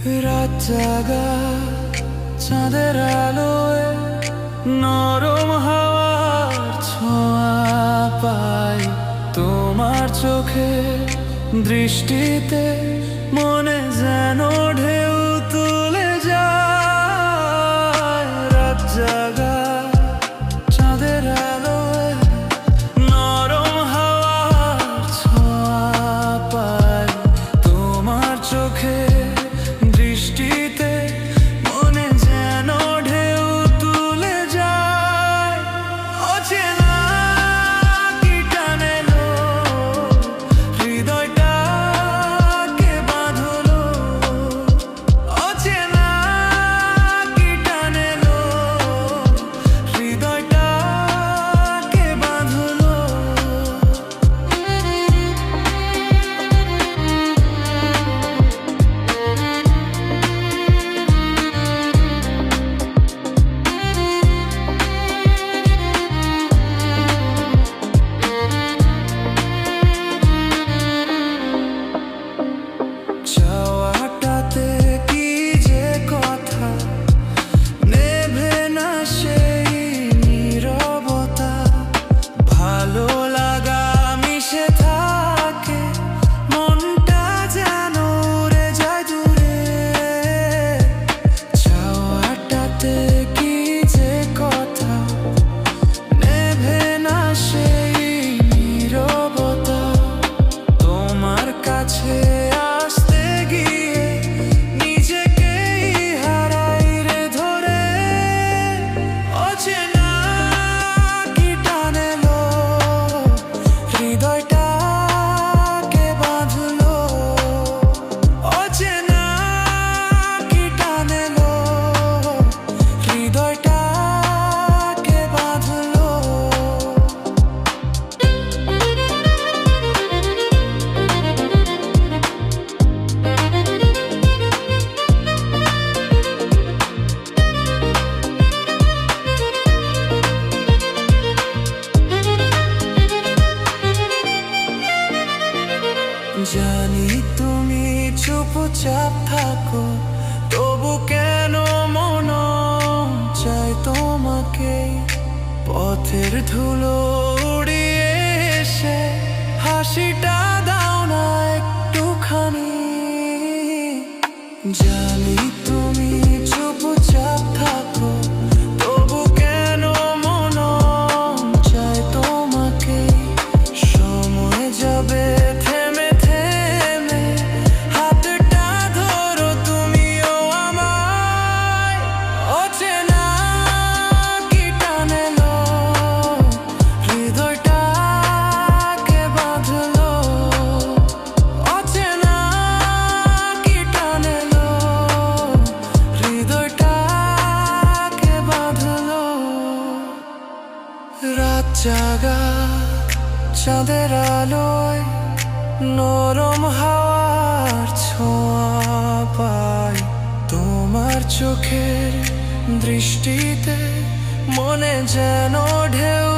রাত জাগা চাঁদের আলোয় নরম হাওয়ার ছোঁয়া পাই তোমার চোখে দৃষ্টিতে, মনে যেন ঢেউ তুলে যায়। রাত জাগা চাঁদের আলোয় নরম হাওয়ার ছোঁয়া পাই তোমার চোখে দৃষ্টিতে, মনে যেন ঢেউ তুলে যায়। অচেনা কি টানে লো হৃদয়টাকে বাঁধলো, অচেনা কি টানে লো হৃদয়টাকে বাঁধলো। চাওয়াটাতে কি যে কথা, নেভে না সেই নীরবতা। ভালো লাগা মিশে থাকে, মনটা যেন উড়ে যায় দূরে। চাওয়াটাতে কি যে কথা, নেভে না সেই নীরবতা। তোমার কাছে আসতে গিয়ে নিজেকেই হারাই রে ধরে। অচেনা কি টানে লো হৃদয়টাকে বাঁধলো, অচেনা কি টানে লো হৃদয়টাকে বাঁধলো। জানি তুমি চুপচাপ থাকো, তবু কেন মন চাই তোমাকে। পথের ধুলো উড়িয়ে এসে হাসিটা দাও না একটুখানি। জানি তুমি চুপচাপ থাকো, তবু কেন মন চাই তোমাকে। সময় যাবে থেমে থেমে, হাতটা ধরো তুমিও আমায়। অচেনা কি টানে লো হৃদয়টাকে বাঁধলো, অচেনা কি টানে লো হৃদয়টাকে বাঁধলো। রাত জাগা চাঁদের আলোয় নরম হাওয়ার ছোঁয়া পাই তোমার চোখের দৃষ্টিতে, মনে যেন ঢেউ